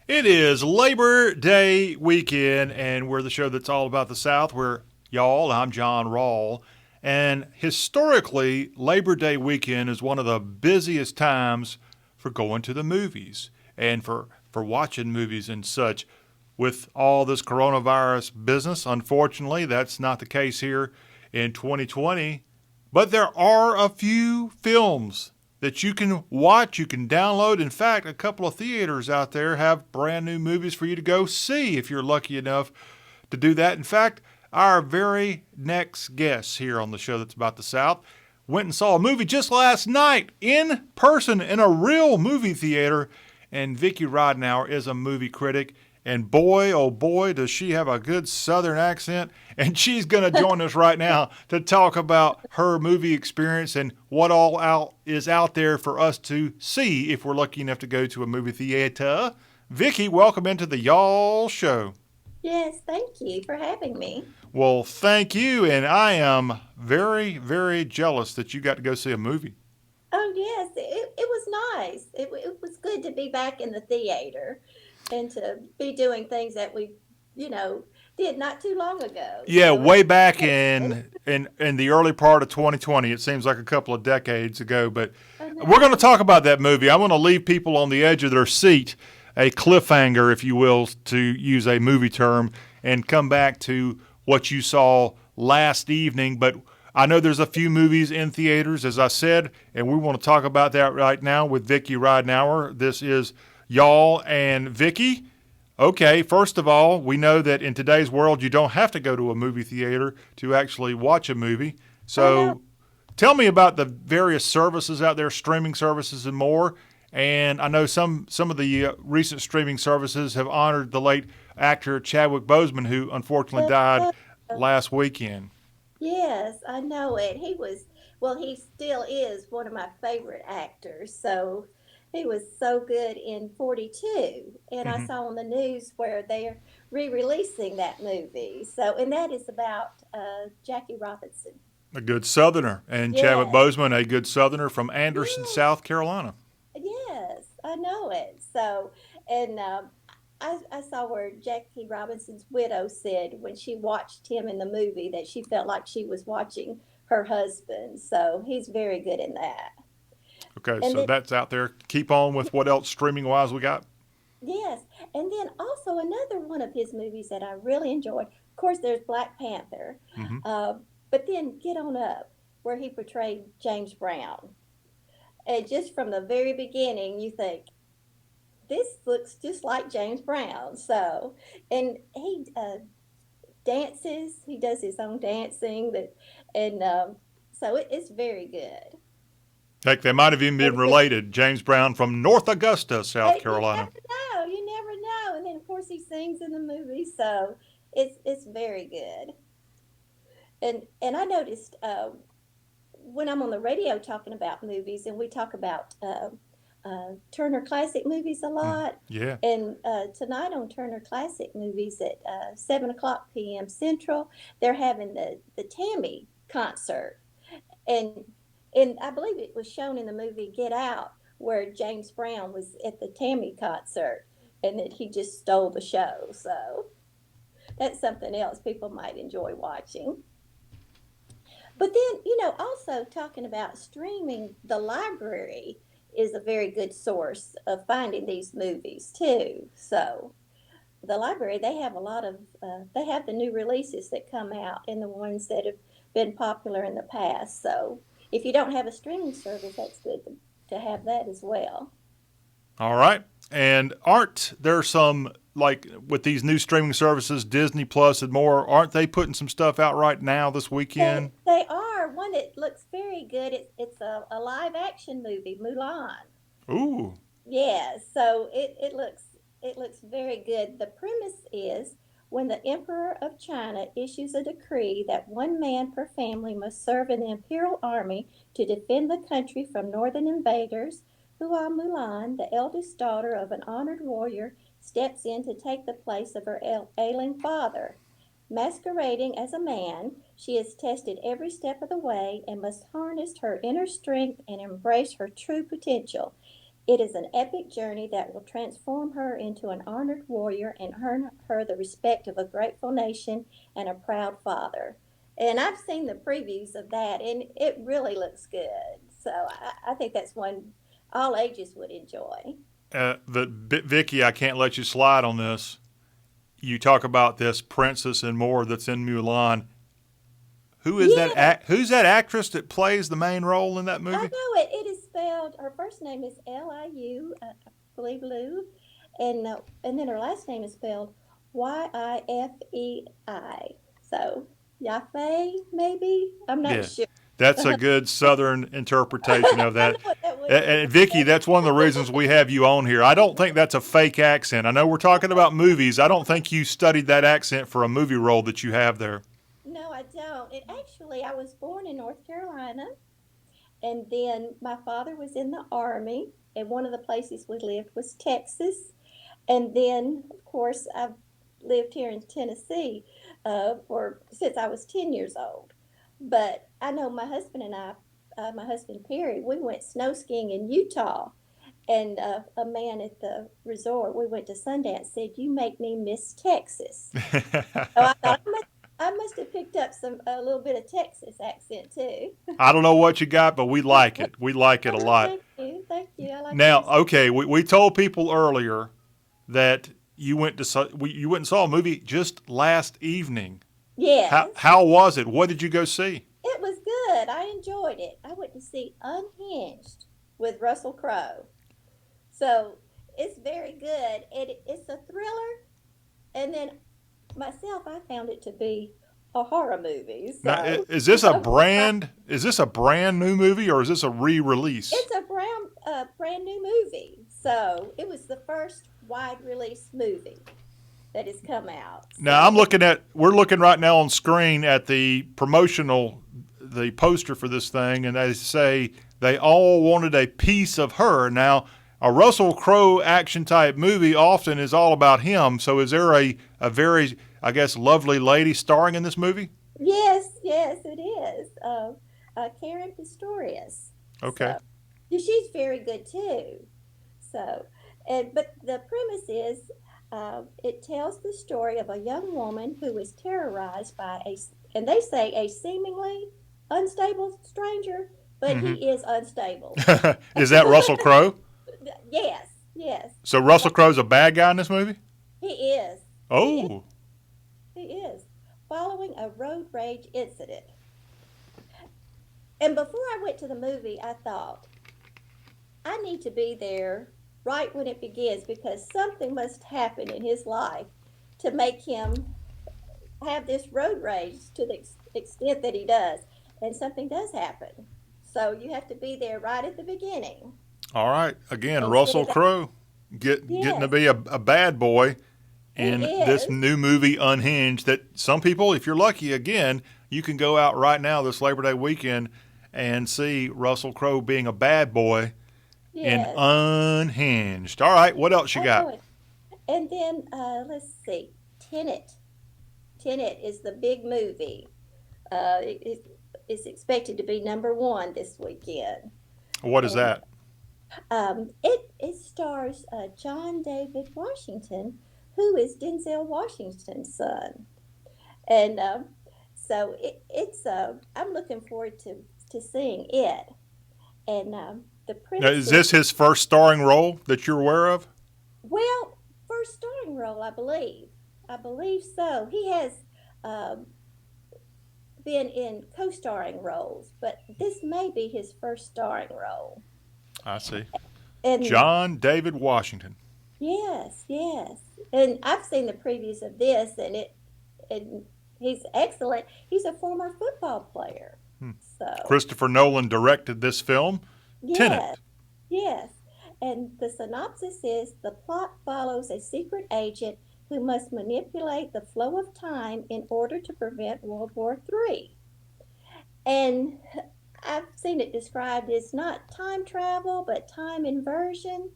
It is Labor Day weekend, and we're the show that's all about the South. We're y'all. I'm John Rawl. And historically, Labor Day weekend is one of the busiest times for going to the movies and for watching movies and such. With all this coronavirus business, unfortunately, that's not the case here in 2020. But there are a few films that you can watch, you can download. In fact, a couple of theaters out there have brand new movies for you to go see if you're lucky enough to do that. In fact, our very next guest here on the show that's about the South went and saw a movie just last night in person in a real movie theater. And Vicki Ridenhour is a movie critic. And boy, oh boy, does she have a good Southern accent. And she's going to join us right now to talk about her movie experience and what all is out there for us to see if we're lucky enough to go to a movie theater. Vicki, welcome into the Y'all Show. Yes, thank you for having me. Well, thank you. And I am very, very jealous that you got to go see a movie. Oh, yes, it was nice. It was good to be back in the theater and to be doing things that we, you know, did not too long ago. Yeah, So way back it was in the early part of 2020. It seems like a couple of decades ago, but I we're going to know. talk about that movie. I want to leave people on the edge of their seat, a cliffhanger, if you will, to use a movie term, and come back to what you saw last evening. But I know there's a few movies in theaters, as I said, and we want to talk about that right now with Vicki Ridenhour. This is y'all and Vicki. Okay, first of all, we know that in today's world, you don't have to go to a movie theater to actually watch a movie. I know. So tell me about the various services out there, streaming services and more. And I know some of the recent streaming services have honored the late actor Chadwick Boseman, who unfortunately died Uh, last weekend. Yes, I know it. Well, he still is one of my favorite actors. So he was so good in 42. And I Hmm. saw on the news where they're re-releasing that movie. So, and that is about Jackie Robinson. A good Southerner, and Chadwick Yes, Boseman, a good Southerner from Anderson, yes, South Carolina. yes, I know it. So, and I saw where Jackie Robinson's widow said when she watched him in the movie that she felt like she was watching her husband. So he's very good in that. Okay, And so then, that's out there. Keep on with what else streaming wise we got. yes, and then also another one of his movies that I really enjoyed. Of course, there's Black Panther, Hmm. uh, but then Get On Up, where he portrayed James Brown. And just from the very beginning, you think, this looks just like James Brown. So, and he dances. He does his own dancing. And so it's very good. Heck, they might have even been And with related. James Brown from North Augusta, South you Carolina. never know, you never know. And then of course he sings in the movie, so it's very good. And I noticed when I'm on the radio talking about movies, and we talk about Turner Classic Movies a Mm. lot. Yeah. And tonight on Turner Classic Movies at 7 o'clock p.m. Central, they're having the Tammy concert. And and I believe it was shown in the movie Get Out, where James Brown was at the Tammy concert and that he just stole the show. So that's something else people might enjoy watching. But then, also talking about streaming, the library is a very good source of finding these movies too. So the library, they have a lot of, they have the new releases that come out and the ones that have been popular in the past. So if you don't have a streaming service, that's good to have that as well. All right. And aren't there some, like with these new streaming services, Disney Plus and more, aren't they putting some stuff out right now this weekend? They are one that looks very good. It's a live action movie, Mulan. Ooh. Yeah, so it looks very good. The premise is when the Emperor of China issues a decree that one man per family must serve in the imperial army to defend the country from northern invaders, Hua Mulan, the eldest daughter of an honored warrior, steps in to take the place of her ailing father. Masquerading as a man, she is tested every step of the way and must harness her inner strength and embrace her true potential. It is an epic journey that will transform her into an honored warrior and earn her the respect of a grateful nation and a proud father. And I've seen the previews of that, and it really looks good. So I think that's one all ages would enjoy. Vicky, I can't let you slide on this. You talk about this princess and more that's in Mulan. Who is that? Yeah, Who's that actress that plays the main role in that I movie? know it. It is spelled. Her first name is Liu, I believe Lou, and then her last name is spelled Yifei. So Yafei, maybe I'm not Yeah, sure. that's a I good Southern interpretation of know that. what that would And be. Vicky, that's one of the reasons we have you on here. I don't think that's a fake accent. I know we're talking about movies. I don't think you studied that accent for a movie role that you have there. No, I don't. It actually, I was born in North Carolina, and then my father was in the army, and one of the places we lived was Texas. And then, of course, I've lived here in Tennessee for since I was 10 years old. But I know my husband and my husband Perry, we went snow skiing in Utah. And a man at the resort, we went to Sundance, said, "You make me miss Texas." So I thought I must have picked up a little bit of Texas accent too. I don't know what you got, but we like it. We like it a Oh, lot. thank you, thank you. I like Now, yours. okay, we told people earlier that you went and saw a movie just last evening. How Yes. how was it? What did you go see? It was good. I enjoyed it. I went to see Unhinged with Russell Crowe. So it's very good. It's a thriller. And then myself, I found it to be a horror movie. Now, So is this a brand new movie or is this a re-release? it's a brand new movie. So it was the first wide release movie that has come out. Now, So we're looking right now on screen at the poster for this thing, and they say they all wanted a piece of her. Now, a Russell Crowe action type movie often is all about him. So, is there a very, I guess, lovely lady starring in this movie? yes, yes, it is. Karen Pistorius. Okay. So yeah, she's very good too. So, but the premise is, it tells the story of a young woman who is terrorized by and they say a seemingly unstable stranger, but Hmm. he is unstable. Is that Russell Crowe? Yes, yes, So Russell Crowe's a bad guy in this movie? he is. He is. Oh, He is. Following a road rage incident. And before I went to the movie, I thought, I need to be there right when it begins because something must happen in his life to make him have this road rage to the extent that he does. And something does happen. So you have to be there right at the beginning. all right. Again, Instead Russell of that, Crowe getting to yes, be a bad boy he in this is. new movie Unhinged that some people, if you're lucky, again, you can go out right now this Labor Day weekend and see Russell Crowe being a bad boy in Yes, Unhinged. All right, what else you I got? know it. And then let's see, Tenet. Tenet is the big movie. It's expected to be number one this weekend. What is And that? it stars John David Washington, who is Denzel Washington's son. And so it's I'm looking forward to seeing it. And the Now, premise is is, this his first starring role that you're aware of? well, first starring role, I believe. I believe so. He has um, been in co-starring roles, but this may be his first starring role. I see. And John David Washington. yes, yes. And I've seen the previews of this, and he's excellent. He's a former football player. So, Christopher Nolan directed this film, yes, Tenet. yes. And the synopsis is the plot follows a secret agent who must manipulate the flow of time in order to prevent World War III. And I've seen it described as not time travel, but time inversion.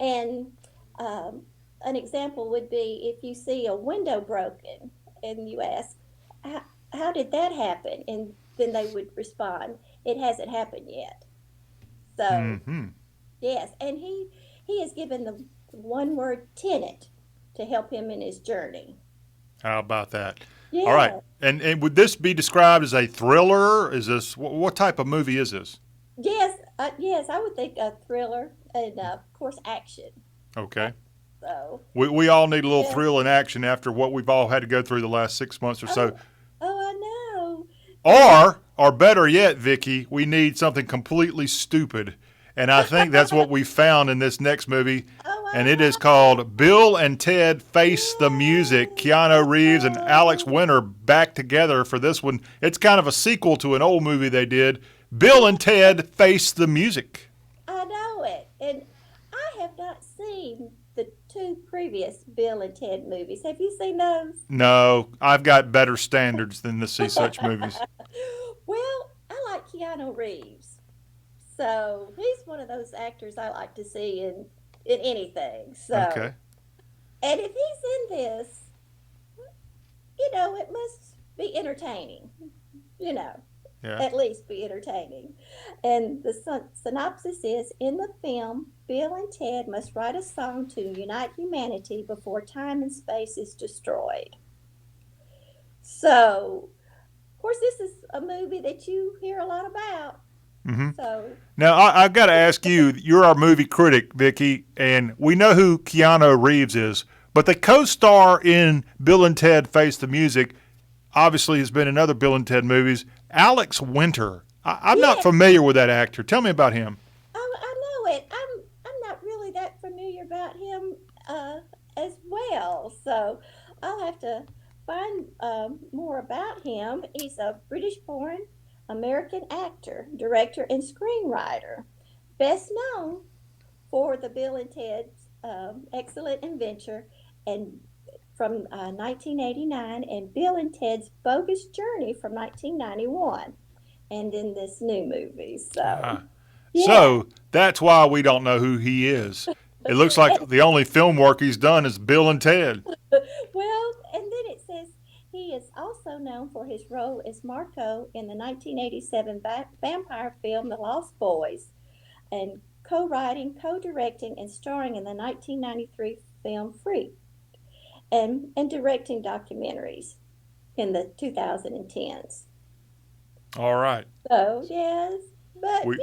And an example would be if you see a window broken and you ask, how did that happen? And then they would respond, it hasn't happened yet. So Mm-hmm. Yes, and he is given the one word Tenet to help him in his journey. How about that? All right. Yeah. And would this be described as a thriller? Is this what type of movie is this? Yes, yes, I would think a thriller and of course action. Okay. So We all need a little yeah. thrill and action after what we've all had to go through the last 6 months or so. Oh, oh, I know. And Or better yet, Vicky, we need something completely stupid. And I think that's what we found in this next movie. oh, And I it is know. called Bill and Ted Face the Music. Yes. Keanu Reeves and Alex Oh, Winter back together for this one. It's kind of a sequel to an old movie they did. Bill yeah, and Ted Face the Music. I know it. And I have not seen the two previous Bill and Ted movies. Have you seen those? No, I've got better standards than to see such movies. Well, I like Keanu Reeves. So he's one of those actors I like to see in anything. So, Okay. and if he's in this, it must be entertaining. You know, Yeah. at least be entertaining. And the synopsis is in the film, Bill and Ted must write a song to unite humanity before time and space is destroyed. So, of course, this is a movie that you hear a lot about. Mm-hmm. So, Now, I've got to ask you, you're our movie critic, Vicky, and we know who Keanu Reeves is, but the co star in Bill and Ted Face the Music obviously has been in other Bill and Ted movies. Alex Winter. I'm not yeah, familiar with that actor. Tell me about him. I know it. I'm not really that familiar about him as well. So, I'll have to find more about him. He's a British born American actor, director, and screenwriter, best known for the Bill and Ted's Excellent Adventure and from 1989 and Bill and Ted's Bogus Journey from 1991 and in this new movie. So, Ah. yeah. So that's why we don't know who he is. It looks like the only film work he's done is Bill and Ted. Well, and then it says he is also known for his role as Marco in the 1987 vampire film The Lost Boys and co-writing, co-directing, and starring in the 1993 film Free and directing documentaries in the 2010s. All right. So, yes, but We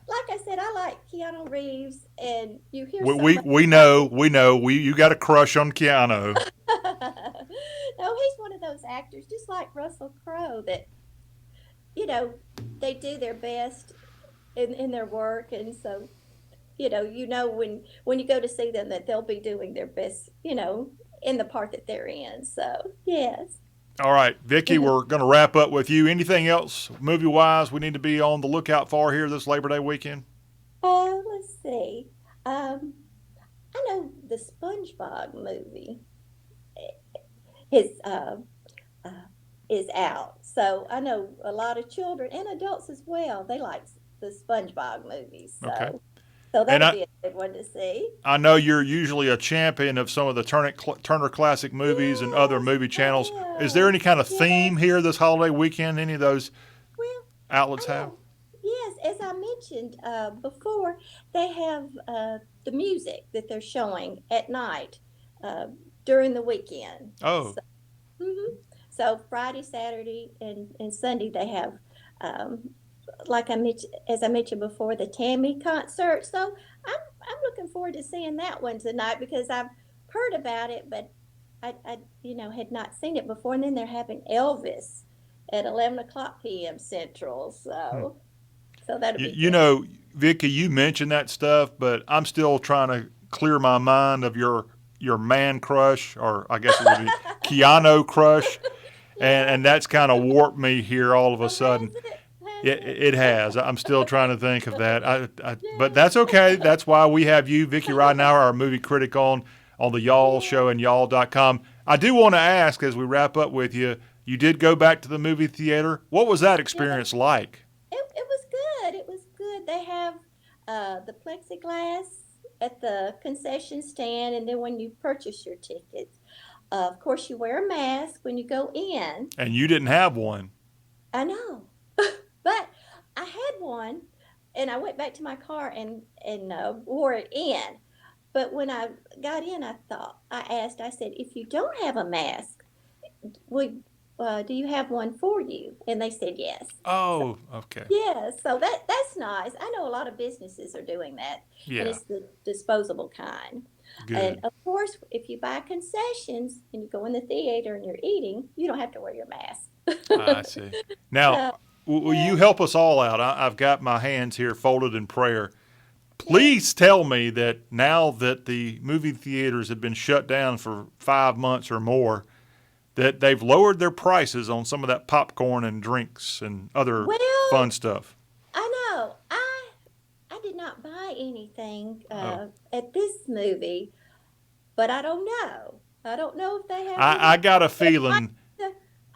like I said, I like Keanu Reeves, and you hear we so we, much we about know we know we you got a crush on Keanu. no, he's one of those actors, just like Russell Crowe, that you know they do their best in their work, and so when you go to see them that they'll be doing their best, in the part that they're in. So yes. All right, Vicky, we're going to wrap up with you. Anything else movie wise we need to be on the lookout for here this Labor Day weekend? Let's see. Um, I know the SpongeBob movie is uh, is out, so I know a lot of children and adults as well. They like the SpongeBob movies, Okay. so And that'll be a good one to see. I know you're usually a champion of some of the Turner Classic Movies and other Yes, movie channels. Is there I any kind of am. theme here this holiday weekend? Any of those Well, outlets I have? know. Yes, as I mentioned before, they have the music that they're showing at night uh, during the weekend. Oh, So, mhm. So Friday, Saturday, and Sunday they have, um, like as I mentioned before, the Tammy concert. So I'm looking forward to seeing that one tonight because I've heard about it, but I had not seen it before. And then they're having Elvis at 11 o'clock p.m. Central. hmm. So that'll you, be you good. know, Vicky, you mentioned that stuff, but I'm still trying to clear my mind of your man crush, or I guess it would be Keanu crush, and Yes. that's kind of warped me here all of a Oh, has sudden. it? Has It it? has. I'm still trying to think of that. But Yes. that's okay. That's why we have you, Vicky Ridenhour, our movie critic, on the Y'all Show Yes. and y'all.com. I do want to ask as we wrap up with you. You did go back to the movie theater. What was that Yes. experience like? It was good. It was good. They have the plexiglass at the concession stand, and then when you purchase your tickets, of course, you wear a mask when you go in. And you didn't have one. I know, but I had one and I went back to my car and wore it in. But when I got in, I said, if you don't have a mask, would do you have one for you? And they said yes. So Oh, okay. yeah, so that's nice. I know a lot of businesses are doing that, and Yeah, it's the disposable kind. And good. of course, if you buy concessions and you go in the theater and you're eating, you don't have to wear your mask. I see. Now, So will yeah, you help us all out? I've got my hands here folded in prayer. yeah. Please tell me that now that the movie theaters have been shut down for 5 months or more, that they've lowered their prices on some of that popcorn and drinks and other Well, fun stuff. I know. I did not buy anything Oh, at this movie, but I don't know. I don't know if they have I any. got a They might. feeling.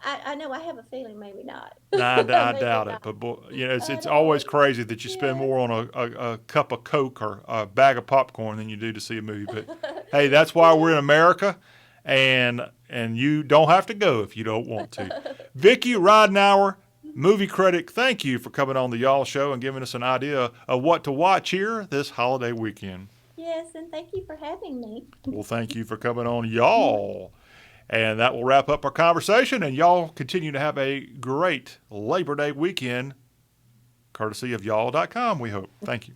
I know. I have a feeling maybe not. I Maybe doubt it, not. but boy, I it's know. always crazy that you spend Yeah. more on a cup of Coke or a bag of popcorn than you do to see a movie. But hey, that's why we're in America, and you don't have to go if you don't want to. Vicki Ridenhour, movie critic, thank you for coming on the Y'all Show and giving us an idea of what to watch here this holiday weekend. Yes, and thank you for having me. Well, thank you for coming on, y'all. And that will wrap up our conversation. And y'all continue to have a great Labor Day weekend, courtesy of y'all.com, we hope. Thank you.